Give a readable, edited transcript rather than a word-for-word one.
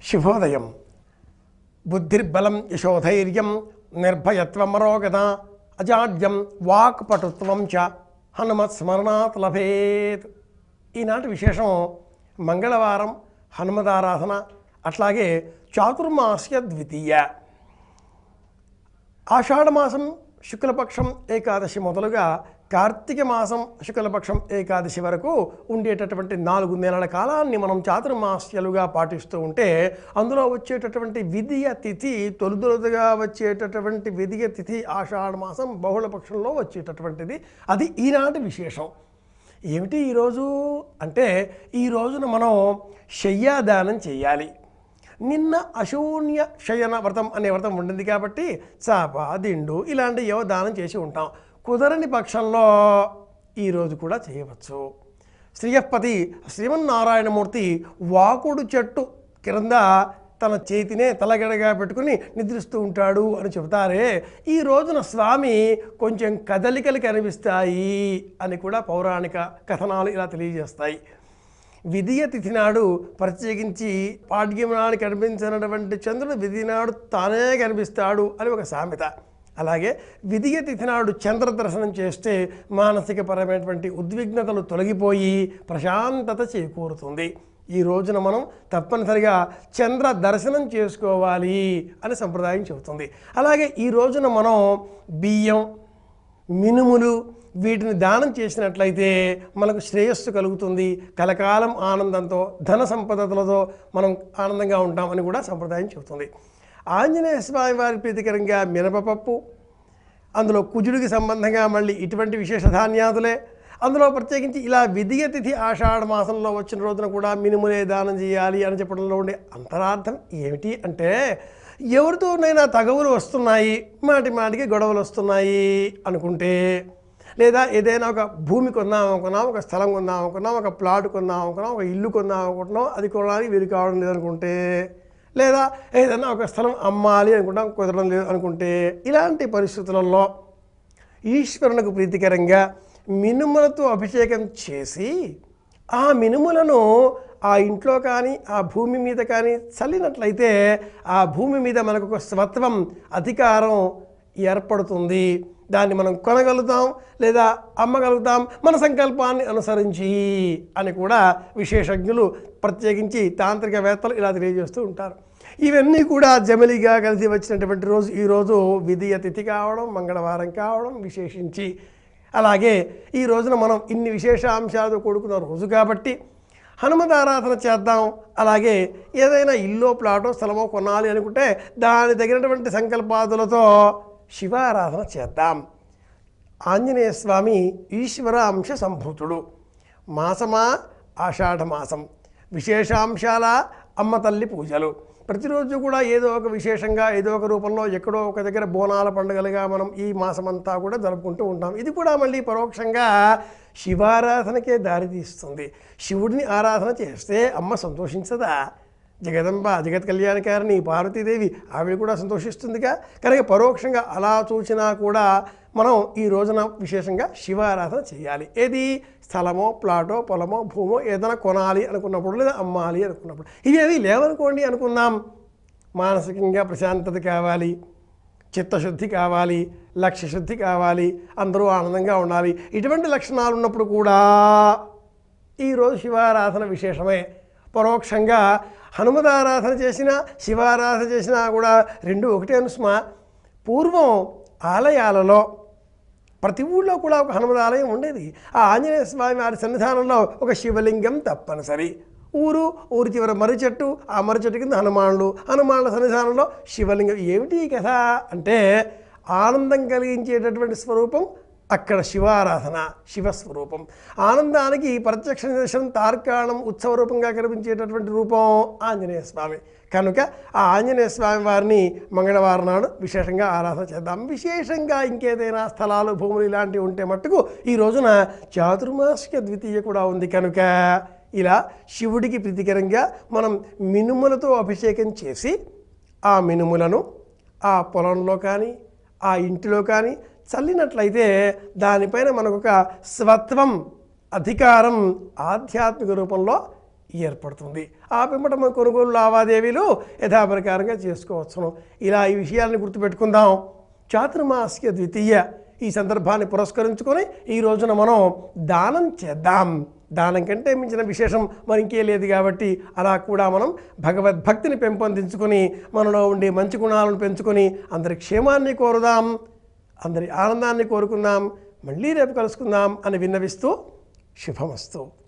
శుభోదయం. బుద్ధిర్బలం యశోధైర్యం నిర్భయత్వమరోగత అజాడ్యం వాక్పటుత్వం చ హనుమత్స్మరణాత్ లభేత్. ఈనాటి విశేషం మంగళవారం హనుమదారాధన, అట్లాగే చాతుర్మాస్య ద్వితీయ. ఆషాఢమాసం శుక్లపక్షం ఏకాదశి మొదలుగా కార్తీక మాసం శుక్లపక్షం ఏకాదశి వరకు ఉండేటటువంటి 4 నెలల కాలాన్ని మనం చాతుర్మాస్యాలుగా పాటిస్తూ ఉంటే, అందులో వచ్చేటటువంటి విధియ తిథి తొలుదొలుగా వచ్చేటటువంటి విధియ తిథి ఆషాఢమాసం బహుళపక్షంలో వచ్చేటటువంటిది. అది ఈనాటి విశేషం. ఏమిటి ఈరోజు అంటే, ఈ రోజున మనం శయ్యాదానం చేయాలి. నిన్న అశూన్య శయన వ్రతం అనే వ్రతం ఉండింది కాబట్టి చాప దిండు ఇలాంటి ఏవో దానం చేసి ఉంటాం. కుదరని పక్షంలో ఈరోజు కూడా చేయవచ్చు. శ్రీయపతి శ్రీమన్నారాయణమూర్తి వాకుడు చెట్టు క్రింద తన చేతినే తలగడగా పెట్టుకుని నిద్రిస్తూ ఉంటాడు అని చెబుతారే, ఈ రోజున స్వామి కొంచెం కదలికలు కనిపిస్తాయి అని కూడా పౌరాణిక కథనాలు ఇలా తెలియజేస్తాయి. విధియ తిథి నాడు ప్రత్యేకించి పాడ్యం నాడు కనిపించినటువంటి చంద్రుడు విధి నాడు తానే కనిపిస్తాడు అని ఒక సామెత. అలాగే విధియ తిథి నాడు చంద్ర దర్శనం చేస్తే మానసికపరమైనటువంటి ఉద్విగ్నతలు తొలగిపోయి ప్రశాంతత చేకూరుతుంది. ఈ రోజున మనం తప్పనిసరిగా చంద్ర దర్శనం చేసుకోవాలి అని సంప్రదాయం చెబుతుంది. అలాగే ఈ రోజున మనం బియ్యం, మినుములు వీటిని దానం చేసినట్లయితే మనకు శ్రేయస్సు కలుగుతుంది. కలకాలం ఆనందంతో ధన సంపదలతో మనం ఆనందంగా ఉంటామని కూడా సంప్రదాయం చెబుతుంది. ఆంజనేయ స్వామి వారి ప్రీతికరంగా మినపపప్పు, అందులో కుజుడికి సంబంధంగా మళ్ళీ ఇటువంటి విశేష ధాన్యాదులే. అందులో ప్రత్యేకించి ఇలా విధియ తిథి ఆషాఢ మాసంలో వచ్చిన రోజున కూడా మినుములే దానం చేయాలి అని చెప్పడంలో ఉండే అంతరార్థం ఏమిటి అంటే, ఎవరితోనైనా తగవులు వస్తున్నాయి, మాటి మాటికి గొడవలు వస్తున్నాయి అనుకుంటే, లేదా ఏదైనా ఒక భూమి కొందాం అనుకున్నాం, ఒక స్థలం కొందాం అనుకున్నాం, ఒక ప్లాట్ కొందాం అనుకున్నాం, ఒక ఇల్లు కొందాం అనుకుంటున్నాం, అది కొనడానికి వీలు కావడం లేదనుకుంటే, లేదా ఏదైనా ఒక స్థలం అమ్మాలి అనుకుంటాం, కుదరడం లేదు అనుకుంటే, ఇలాంటి పరిస్థితులలో ఈశ్వరునికి ప్రీతికరంగా మినుములతో అభిషేకం చేసి ఆ మినుములను ఆ ఇంట్లో కానీ ఆ భూమి మీద కానీ చల్లినట్లయితే ఆ భూమి మీద మనకు ఒక స్వత్వం, అధికారం ఏర్పడుతుంది. దాన్ని మనం కొనగలుగుతాం లేదా అమ్మగలుగుతాం మన సంకల్పాన్ని అనుసరించి అని కూడా విశేషజ్ఞులు ప్రత్యేకించి తాంత్రికవేత్తలు ఇలా తెలియజేస్తూ ఉంటారు. ఇవన్నీ కూడా జమిలిగా కలిసి వచ్చినటువంటి రోజు ఈరోజు విధియ తిథి కావడం, మంగళవారం కావడం విశేషించి, అలాగే ఈ రోజున మనం ఇన్ని విశేష అంశాలతో కూడుకున్న రోజు కాబట్టి హనుమదారాధన చేద్దాం. అలాగే ఏదైనా ఇల్లు, ప్లాటో, స్థలమో కొనాలి అనుకుంటే దాని తగినటువంటి సంకల్పాదులతో శివారాధన చేద్దాం. ఆంజనేయ స్వామి ఈశ్వర అంశ సంభూతుడు. మాసమా ఆషాఢమాసం, విశేషాంశాల అమ్మ తల్లి పూజలు. ప్రతిరోజు కూడా ఏదో ఒక విశేషంగా ఏదో ఒక రూపంలో ఎక్కడో ఒక దగ్గర బోనాల పండుగలుగా మనం ఈ మాసమంతా కూడా జరుపుకుంటూ ఉంటాం. ఇది కూడా మళ్ళీ పరోక్షంగా శివారాధనకే దారితీస్తుంది. శివుడిని ఆరాధన చేస్తే అమ్మ సంతోషించదా? జగదంబ జగత్ కళ్యాణకారిణి పార్వతీదేవి ఆవిడ కూడా సంతోషిస్తుందిగా. కనుక పరోక్షంగా అలా చూసినా కూడా మనం ఈ రోజున విశేషంగా శివారాధన చేయాలి. ఏది స్థలమో, ప్లాటో, పొలమో, భూమో ఏదైనా కొనాలి అనుకున్నప్పుడు లేదా అమ్మాలి అనుకున్నప్పుడు. ఇవేవి లేవనుకోండి అనుకుందాం, మానసికంగా ప్రశాంతత కావాలి, చిత్తశుద్ధి కావాలి, లక్ష్యశుద్ధి కావాలి, అందరూ ఆనందంగా ఉండాలి. ఇటువంటి లక్షణాలు ఉన్నప్పుడు కూడా ఈరోజు శివారాధన విశేషమే. పరోక్షంగా హనుమదారాధన చేసినా శివారాధన చేసినా కూడా రెండు ఒకటే అనుస్మా. పూర్వం ఆలయాలలో ప్రతి ఊళ్ళో కూడా ఒక హనుమదాలయం ఉండేది. ఆ ఆంజనేయ స్వామి వారి సన్నిధానంలో ఒక శివలింగం తప్పనిసరి. ఊరి చివర మర్రి చెట్టు, ఆ మర్రి చెట్టు కింద హనుమానుల సన్నిధానంలో శివలింగం. ఏమిటి కథ అంటే, ఆనందం కలిగించేటటువంటి స్వరూపం అక్కడ శివారాధన, శివస్వరూపం. ఆనందానికి ప్రత్యక్ష నిదర్శనం, తార్కాణం, ఉత్సవ రూపంగా కనిపించేటటువంటి రూపం ఆంజనేయ స్వామి. కనుక ఆ ఆంజనేయ స్వామి వారిని మంగళవారం నాడు విశేషంగా ఆరాధన చేద్దాం. విశేషంగా ఇంకేదైనా స్థలాలు, భూములు ఇలాంటివి ఉంటే మట్టుకు ఈ రోజున చాతుర్మాస్య ద్వితీయ కూడా ఉంది. కనుక ఇలా శివుడికి ప్రీతికరంగా మనం మినుములతో అభిషేకం చేసి ఆ మినుములను ఆ పొలంలో కానీ ఆ ఇంటిలో కానీ చల్లినట్లయితే దానిపైన మనకు ఒక స్వత్వం, అధికారం ఆధ్యాత్మిక రూపంలో ఏర్పడుతుంది. ఆ పిమ్మట మన కొనుగోలు లావాదేవీలు యథాప్రకారంగా చేసుకోవచ్చును. ఇలా ఈ విషయాలను గుర్తుపెట్టుకుందాం. చాతుర్మాస్య ద్వితీయ ఈ సందర్భాన్ని పురస్కరించుకొని ఈ రోజున మనం దానం చేద్దాం. దానం కంటే మించిన విశేషం మరి ఇంకే లేదు కాబట్టి అలా కూడా మనం భగవద్భక్తిని పెంపొందించుకొని మనలో ఉండే మంచి గుణాలను పెంచుకొని అందరి క్షేమాన్ని కోరుదాం, అందరి ఆనందాన్ని కోరుకుందాం. మళ్ళీ రేపు కలుసుకుందాం అని విన్నవిస్తూ శుభమస్తు.